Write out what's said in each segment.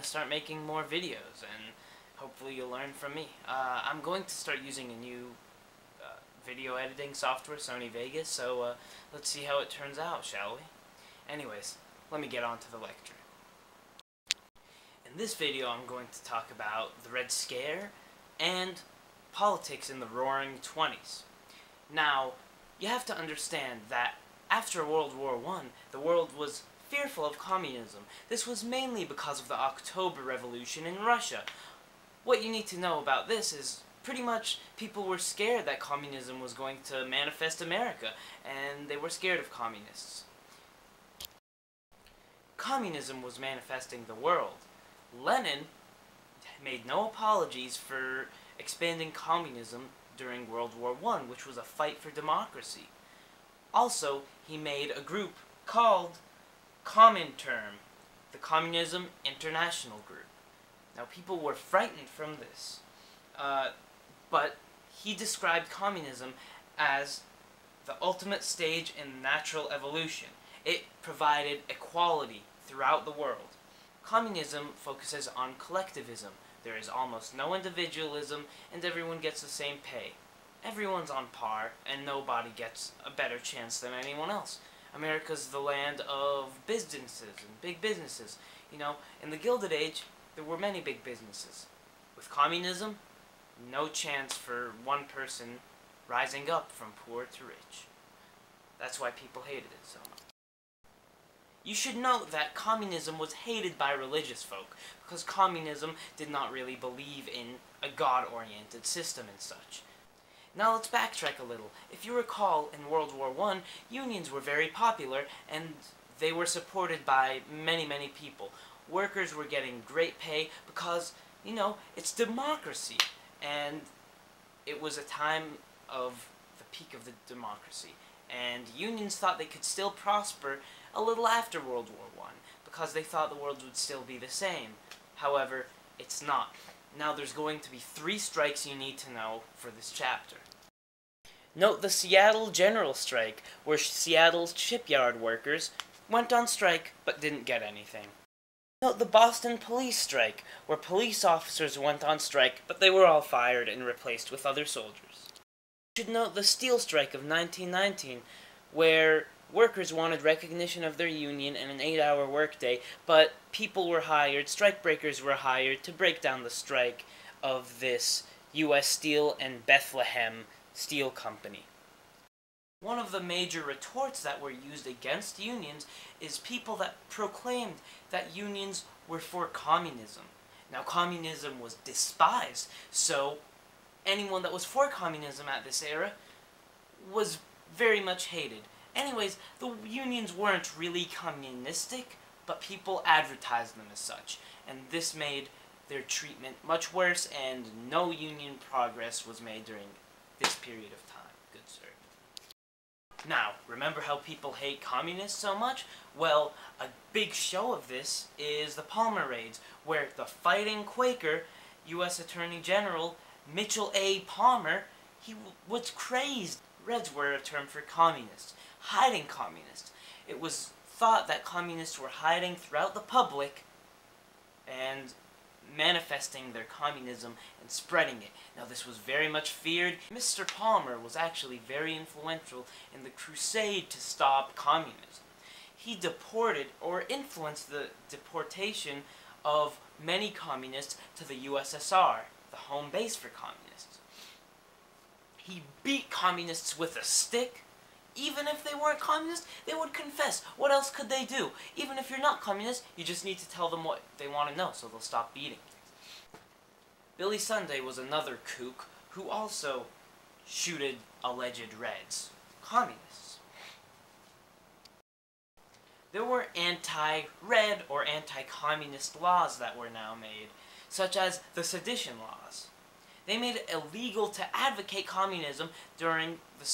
to start making more videos, and hopefully you'll learn from me. I'm going to start using a new video editing software, Sony Vegas, so let's see how it turns out, shall we? Anyways, let me get on to the lecture. In this video, I'm going to talk about the Red Scare and politics in the Roaring '20s. Now, you have to understand that after World War I, the world was fearful of communism. This was mainly because of the October Revolution in Russia. What you need to know about this is pretty much people were scared that communism was going to manifest America, and they were scared of communists. Communism was manifesting the world. Lenin made no apologies for expanding communism during World War I, which was a fight for democracy. Also, he made a group called Comintern, the Communism International Group. Now, people were frightened from this, but he described communism as the ultimate stage in natural evolution. It provided equality throughout the world. Communism focuses on collectivism. There is almost no individualism, and everyone gets the same pay. Everyone's on par, and nobody gets a better chance than anyone else. America's the land of businesses and big businesses. You know, in the Gilded Age, there were many big businesses. With communism, no chance for one person rising up from poor to rich. That's why people hated it so much. You should note that communism was hated by religious folk, because communism did not really believe in a God-oriented system and such. Now let's backtrack a little. If you recall, in World War I, unions were very popular, and they were supported by many, many people. Workers were getting great pay because, you know, it's democracy, and it was a time of the peak of the democracy. And unions thought they could still prosper a little after World War I, because they thought the world would still be the same. However, it's not. Now there's going to be 3 strikes you need to know for this chapter. Note the Seattle General Strike, where Seattle's shipyard workers went on strike but didn't get anything. Note the Boston Police Strike, where police officers went on strike but they were all fired and replaced with other soldiers. You should note the Steel Strike of 1919, where workers wanted recognition of their union and an 8-hour workday, but people were hired, strikebreakers were hired to break down the strike of this U.S. Steel and Bethlehem Steel Company. One of the major retorts that were used against unions is people that proclaimed that unions were for communism. Now, communism was despised, so anyone that was for communism at this era was very much hated. Anyways, the unions weren't really communistic, but people advertised them as such, and this made their treatment much worse, and no union progress was made during this period of time. Good sir. Now, remember how people hate communists so much? Well, a big show of this is the Palmer raids, where the fighting Quaker U.S. Attorney General Mitchell A. Palmer, he was crazed. Reds were a term for communists. Hiding communists. It was thought that communists were hiding throughout the public and manifesting their communism and spreading it. Now this was very much feared. Mr. Palmer was actually very influential in the crusade to stop communism. He deported or influenced the deportation of many communists to the USSR, the home base for communists. He beat communists with a stick. Even if they weren't communists, they would confess. What else could they do? Even if you're not communist, you just need to tell them what they want to know, so they'll stop beating you. Billy Sunday was another kook who also shooted alleged Reds, communists. There were anti-Red or anti-communist laws that were now made, such as the sedition laws. They made it illegal to advocate communism during the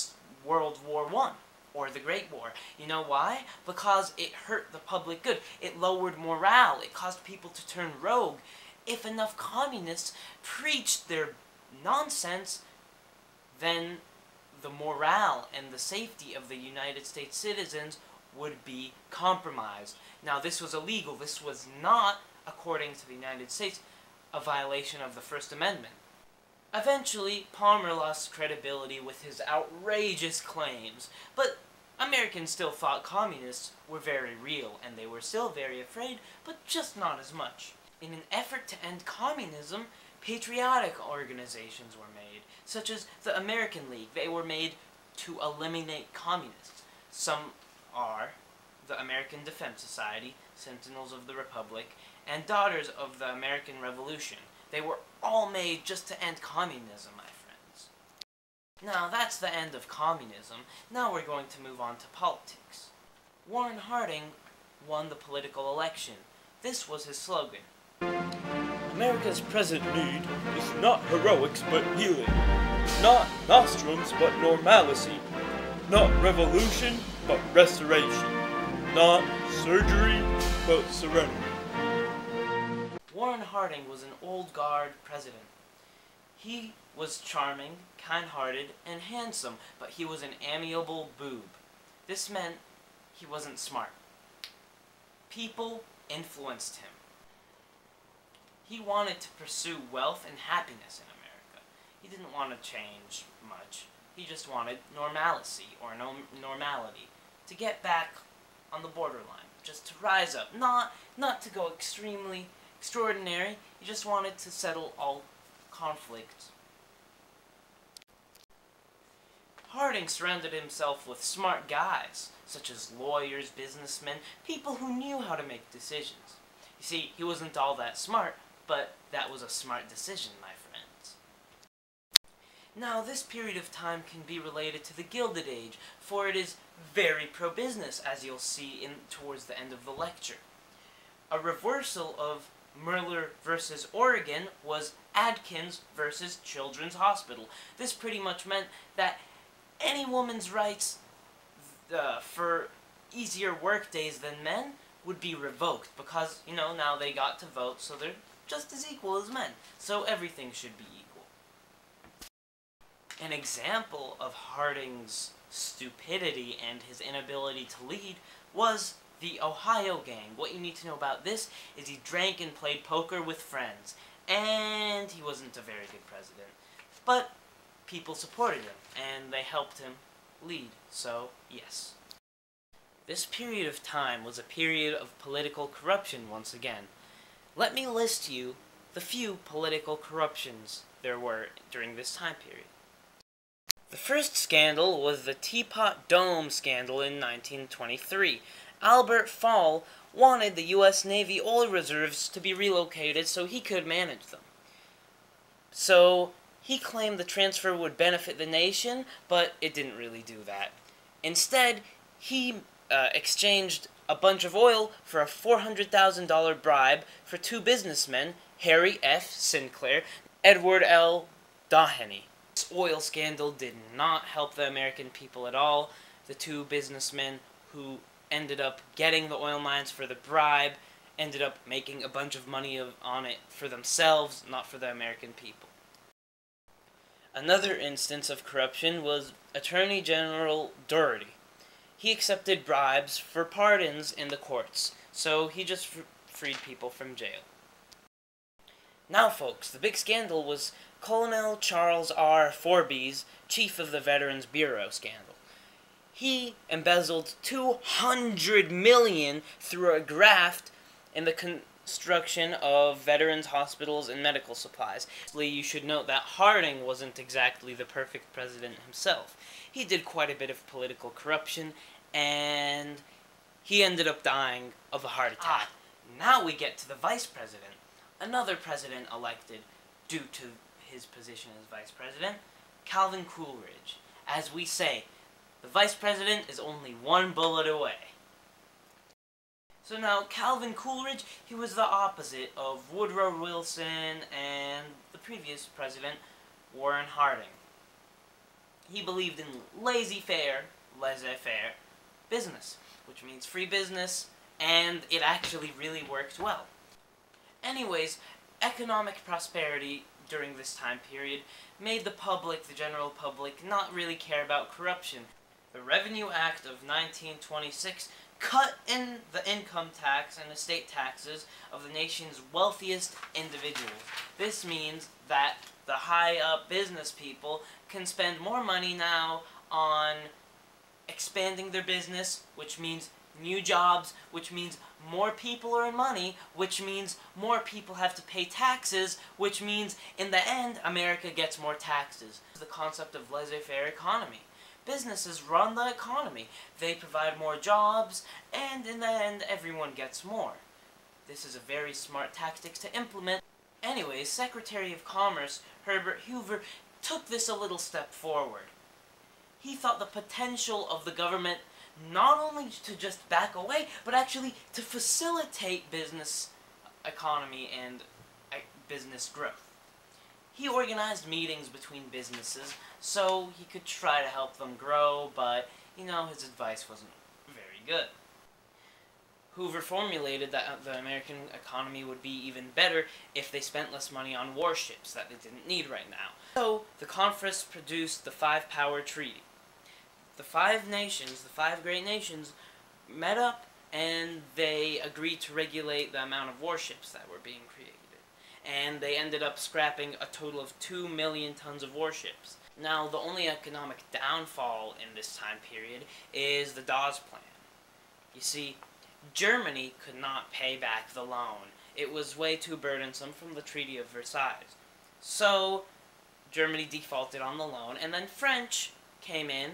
World War I, or the Great War. You know why? Because it hurt the public good. It lowered morale. It caused people to turn rogue. If enough communists preached their nonsense, then the morale and the safety of the United States citizens would be compromised. Now, this was illegal. This was not according to the United States, a violation of the First Amendment. Eventually, Palmer lost credibility with his outrageous claims, but Americans still thought communists were very real, and they were still very afraid, but just not as much. In an effort to end communism, patriotic organizations were made, such as the American League. They were made to eliminate communists. Some are the American Defense Society, Sentinels of the Republic, and Daughters of the American Revolution. They were all made just to end communism, my friends. Now, that's the end of communism. Now we're going to move on to politics. Warren Harding won the political election. This was his slogan. America's present need is not heroics but healing, not nostrums but normalcy, not revolution but restoration, not surgery but serenity. Warren Harding was an old guard president. He was charming, kind-hearted, and handsome, but he was an amiable boob. This meant he wasn't smart. People influenced him. He wanted to pursue wealth and happiness in America. He didn't want to change much. He just wanted normalcy, or normality, to get back on the borderline, just to rise up, not to go extremely extraordinary. He just wanted to settle all conflicts. Harding surrounded himself with smart guys, such as lawyers, businessmen, people who knew how to make decisions. You see, he wasn't all that smart, but that was a smart decision, my friends. Now, this period of time can be related to the Gilded Age, for it is very pro-business, as you'll see towards the end of the lecture. A reversal of Miller versus Oregon was Adkins versus Children's Hospital. This pretty much meant that any woman's rights for easier work days than men would be revoked because, now they got to vote, so they're just as equal as men. So everything should be equal. An example of Harding's stupidity and his inability to lead was the Ohio gang. What you need to know about this is he drank and played poker with friends, and he wasn't a very good president. But people supported him, and they helped him lead, so yes. This period of time was a period of political corruption once again. Let me list you the few political corruptions there were during this time period. The first scandal was the Teapot Dome scandal in 1923. Albert Fall wanted the U.S. Navy oil reserves to be relocated so he could manage them. So he claimed the transfer would benefit the nation, but it didn't really do that. Instead, he exchanged a bunch of oil for a $400,000 bribe for two businessmen, Harry F. Sinclair, Edward L. Doheny. This oil scandal did not help the American people at all. The two businessmen who ended up getting the oil mines for the bribe ended up making a bunch of money on it for themselves, not for the American people. Another instance of corruption was Attorney General Doherty. He accepted bribes for pardons in the courts, so he just freed people from jail. Now, folks, the big scandal was Colonel Charles R. Forby's chief of the Veterans Bureau scandal. He embezzled $200 million through a graft in the construction of veterans' hospitals and medical supplies. You should note that Harding wasn't exactly the perfect president himself. He did quite a bit of political corruption, and he ended up dying of a heart attack. Now we get to the vice president. Another president elected due to his position as vice president, Calvin Coolidge. As we say, the vice president is only one bullet away. So now, Calvin Coolidge, he was the opposite of Woodrow Wilson and the previous president, Warren Harding. He believed in laissez-faire business, which means free business, and it actually really worked well. Anyways, economic prosperity during this time period made the general public, not really care about corruption. The Revenue Act of 1926 cut in the income tax and estate taxes of the nation's wealthiest individuals. This means that the high-up business people can spend more money now on expanding their business, which means new jobs, which means more people earn money, which means more people have to pay taxes, which means in the end America gets more taxes. The concept of laissez-faire economy. Businesses run the economy. They provide more jobs, and in the end everyone gets more. This is a very smart tactic to implement. Anyways, Secretary of Commerce Herbert Hoover took this a little step forward. He thought the potential of the government not only to just back away, but actually to facilitate business economy and business growth. He organized meetings between businesses so he could try to help them grow, but, his advice wasn't very good. Hoover formulated that the American economy would be even better if they spent less money on warships that they didn't need right now. So, the conference produced the Five-Power Treaty. The five great nations, met up and they agreed to regulate the amount of warships that were being created. And they ended up scrapping a total of 2 million tons of warships. Now, the only economic downfall in this time period is the Dawes Plan. You see, Germany could not pay back the loan. It was way too burdensome from the Treaty of Versailles. So, Germany defaulted on the loan, and then French came in,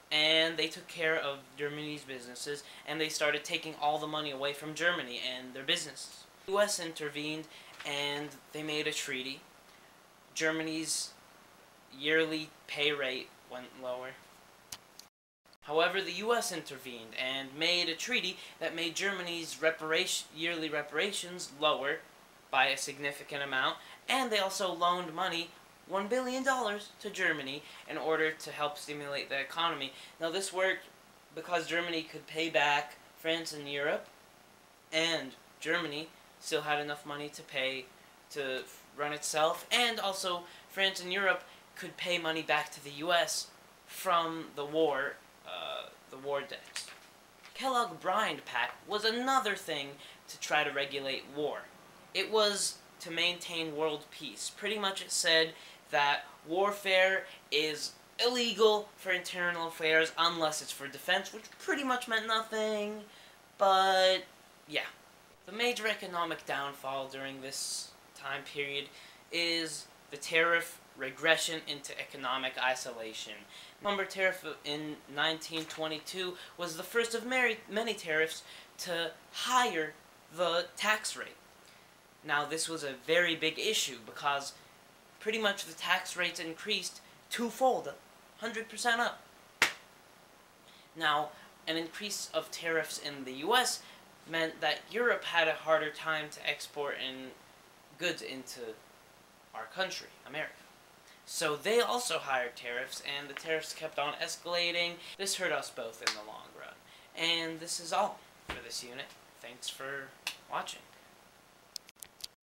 and they took care of Germany's businesses, and they started taking all the money away from Germany and their businesses. The U.S. intervened, and they made a treaty. Germany's yearly pay rate went lower. However, the U.S. intervened and made a treaty that made Germany's yearly reparations lower by a significant amount, and they also loaned money, $1 billion to Germany in order to help stimulate the economy. Now this worked because Germany could pay back France and Europe, and Germany still had enough money to pay to run itself, and also France and Europe could pay money back to the U.S. from the war debts. Kellogg-Briand Pact was another thing to try to regulate war. It was to maintain world peace. Pretty much it said that warfare is illegal for internal affairs unless it's for defense, which pretty much meant nothing, but yeah. The major economic downfall during this time period is the tariff regression into economic isolation. Number tariff in 1922 was the first of many tariffs to higher the tax rate. Now this was a very big issue because pretty much the tax rates increased twofold, 100% up. Now, an increase of tariffs in the U.S. meant that Europe had a harder time to export goods into our country, America. So they also hired tariffs, and the tariffs kept on escalating. This hurt us both in the long run. And this is all for this unit. Thanks for watching.